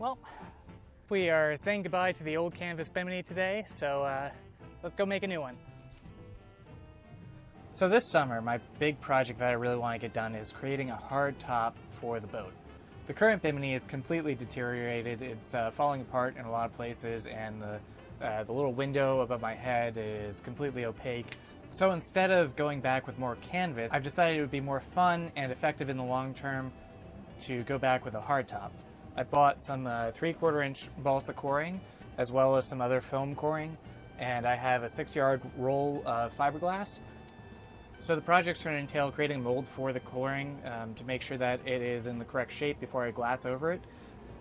Well, we are saying goodbye to the old canvas bimini today, so let's go make a new one. So this summer, my big project that I really want to get done is creating a hard top for the boat. The current bimini is completely deteriorated. It's falling apart in a lot of places, and the little window above my head is completely opaque. So instead of going back with more canvas, I've decided it would be more fun and effective in the long term to go back with a hard top. I bought some 3/4 inch balsa coring as well as some other foam coring, and I have a 6-yard roll of fiberglass. So the project's going to entail creating a mold for the coring to make sure that it is in the correct shape before I glass over it,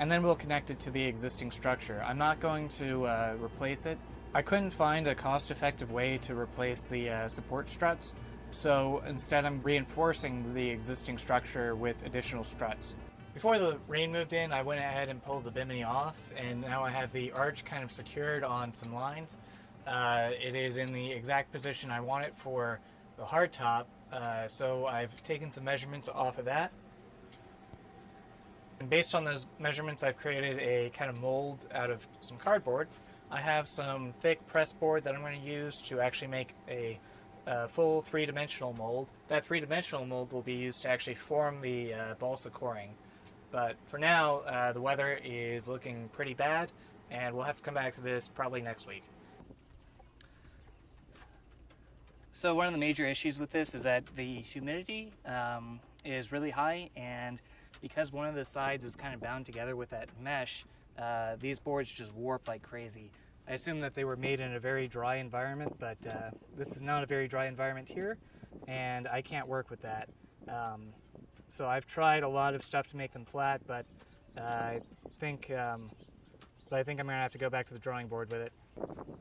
and then we'll connect it to the existing structure. I'm not going to replace it. I couldn't find a cost-effective way to replace the support struts, so instead I'm reinforcing the existing structure with additional struts. Before the rain moved in, I went ahead and pulled the bimini off, and now I have the arch kind of secured on some lines. It is in the exact position I want it for the hard top, so I've taken some measurements off of that. And based on those measurements, I've created a kind of mold out of some cardboard. I have some thick press board that I'm going to use to actually make a full 3-dimensional mold. That 3-dimensional mold will be used to actually form the balsa coring. But for now, the weather is looking pretty bad, and we'll have to come back to this probably next week. So one of the major issues with this is that the humidity is really high, and because one of the sides is kind of bound together with that mesh, these boards just warp like crazy. I assume that they were made in a very dry environment, but this is not a very dry environment here, and I can't work with that. So I've tried a lot of stuff to make them flat, but I think I'm going to have to go back to the drawing board with it.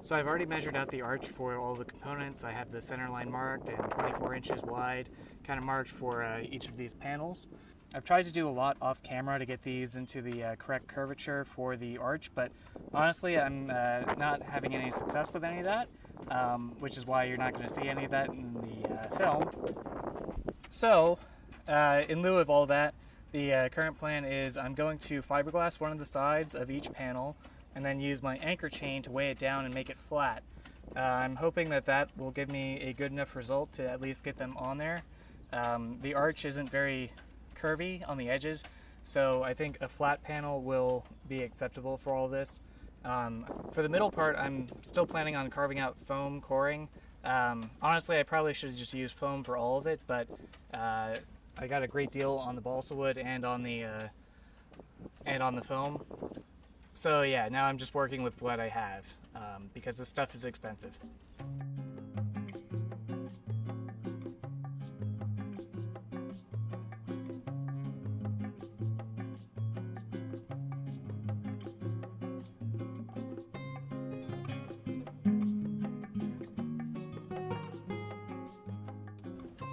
So I've already measured out the arch for all the components. I have the center line marked and 24 inches wide, kind of marked for each of these panels. I've tried to do a lot off camera to get these into the correct curvature for the arch, but honestly I'm not having any success with any of that, which is why you're not going to see any of that in the film. So in lieu of all that, the current plan is I'm going to fiberglass one of the sides of each panel and then use my anchor chain to weigh it down and make it flat. I'm hoping that that will give me a good enough result to at least get them on there. The arch isn't very curvy on the edges, so I think a flat panel will be acceptable for all this. For the middle part, I'm still planning on carving out foam coring. Honestly, I probably should have just used foam for all of it, but I got a great deal on the balsa wood and on the foam. So yeah, now I'm just working with what I have because this stuff is expensive.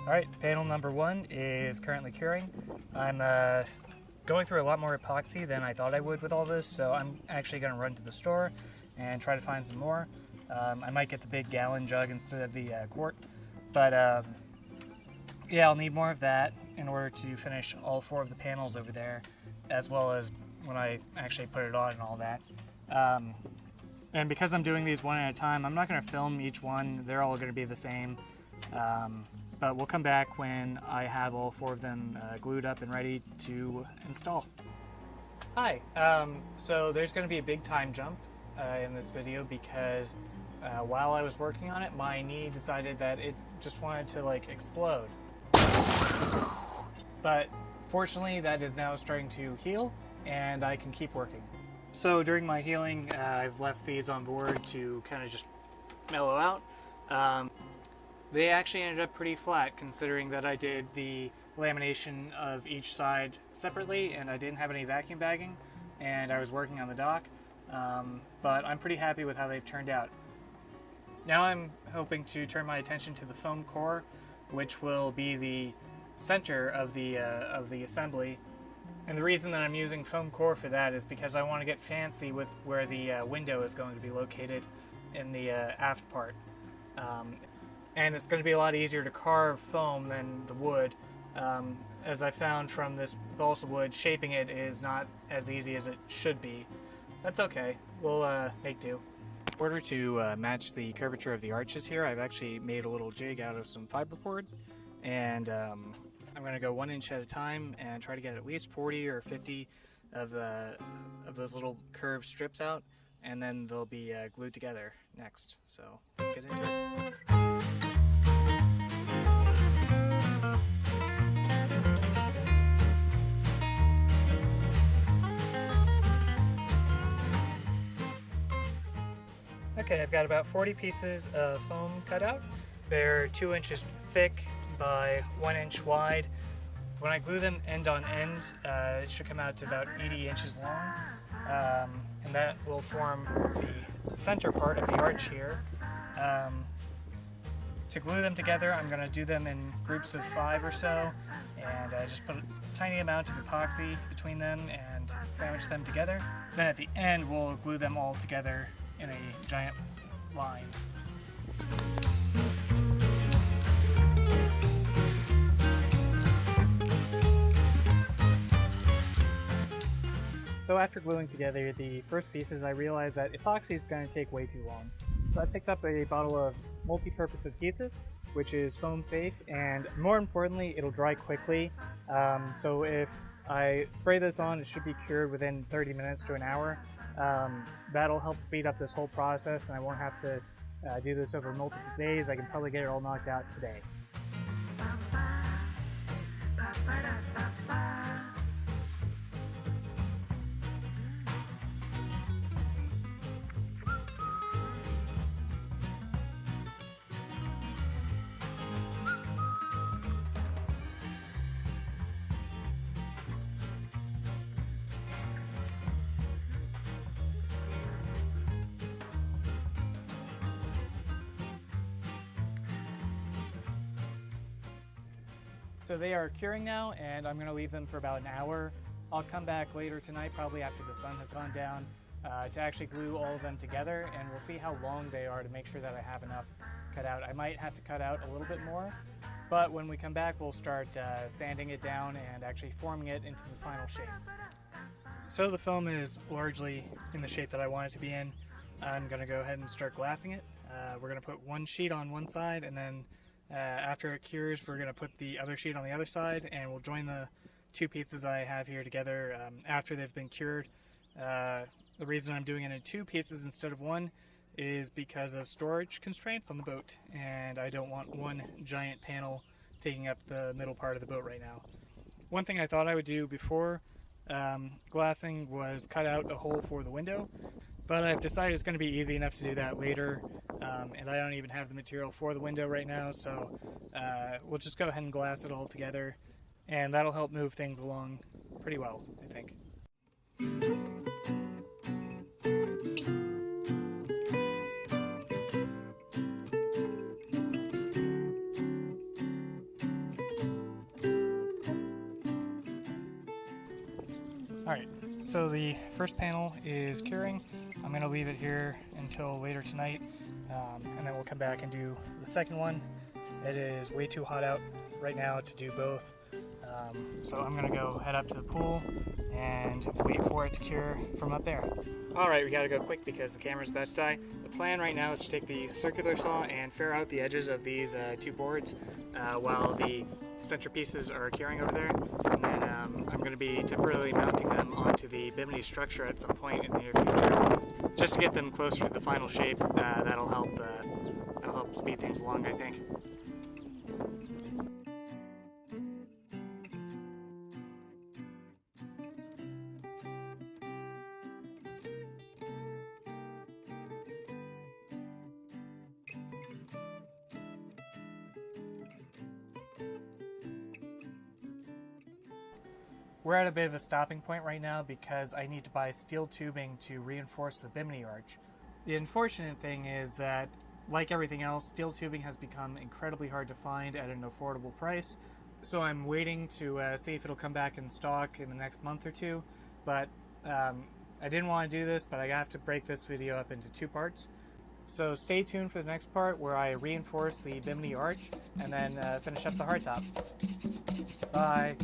Alright, panel number 1 is currently curing. I'm going through a lot more epoxy than I thought I would with all this, so I'm actually going to run to the store and try to find some more. I might get the big gallon jug instead of the quart, but yeah, I'll need more of that in order to finish all 4 of the panels over there, as well as when I actually put it on and all that. And because I'm doing these one at a time, I'm not going to film each one. They're all going to be the same. But we'll come back when I have all 4 of them glued up and ready to install. Hi, so there's going to be a big time jump in this video because while I was working on it, my knee decided that it just wanted to like explode. But fortunately that is now starting to heal and I can keep working. So during my healing, I've left these on board to kind of just mellow out. They actually ended up pretty flat considering that I did the lamination of each side separately and I didn't have any vacuum bagging and I was working on the dock, but I'm pretty happy with how they've turned out. Now I'm hoping to turn my attention to the foam core, which will be the center of the assembly. And the reason that I'm using foam core for that is because I want to get fancy with where the window is going to be located in the aft part. And it's going to be a lot easier to carve foam than the wood, As I found from this balsa wood, shaping it is not as easy as it should be. That's okay, we'll make do. In order to match the curvature of the arches here, I've actually made a little jig out of some fiberboard, and I'm going to go 1 inch at a time and try to get at least 40 or 50 of those little curved strips out, and then they'll be glued together next. So let's get into it. Okay, I've got about 40 pieces of foam cut out. They're 2 inches thick by 1 inch wide. When I glue them end on end, it should come out to about 80 inches long, and that will form the center part of the arch here. To glue them together, I'm going to do them in groups of 5 or so, and just put a tiny amount of epoxy between them and sandwich them together. Then at the end, we'll glue them all together in a giant line. So after gluing together the first pieces, I realized that epoxy is going to take way too long. So I picked up a bottle of multi-purpose adhesive, which is foam safe, and more importantly, it'll dry quickly. So if I spray this on, it should be cured within 30 minutes to an hour. That'll help speed up this whole process, and I won't have to do this over multiple days. I can probably get it all knocked out today. So they are curing now, and I'm going to leave them for about an hour. I'll come back later tonight, probably after the sun has gone down, to actually glue all of them together, and we'll see how long they are to make sure that I have enough cut out. I might have to cut out a little bit more, but when we come back, we'll start sanding it down and actually forming it into the final shape. So the foam is largely in the shape that I want it to be in. I'm going to go ahead and start glassing it. We're going to put one sheet on one side, and then after it cures, we're going to put the other sheet on the other side, and we'll join the two pieces I have here together after they've been cured. The reason I'm doing it in 2 pieces instead of 1 is because of storage constraints on the boat, and I don't want one giant panel taking up the middle part of the boat right now. One thing I thought I would do before glassing was cut out a hole for the window, but I've decided it's going to be easy enough to do that later, and I don't even have the material for the window right now, so we'll just go ahead and glass it all together, and that'll help move things along pretty well, I think. Alright, so the first panel is curing. I'm going to leave it here until later tonight, and then we'll come back and do the second one. It is way too hot out right now to do both, so I'm going to go head up to the pool and wait for it to cure from up there. Alright, we got to go quick because the camera's about to die. The plan right now is to take the circular saw and ferre out the edges of these 2 boards while the center pieces are curing over there, and then I'm going to be temporarily mounting them onto the bimini structure at some point in the near future, just to get them closer to the final shape. That'll help speed things along, I think. We're at a bit of a stopping point right now because I need to buy steel tubing to reinforce the bimini arch. The unfortunate thing is that, like everything else, steel tubing has become incredibly hard to find at an affordable price. So I'm waiting to see if it'll come back in stock in the next month or 2. But I didn't want to do this, but I have to break this video up into 2 parts. So stay tuned for the next part where I reinforce the bimini arch and then finish up the hardtop. Bye.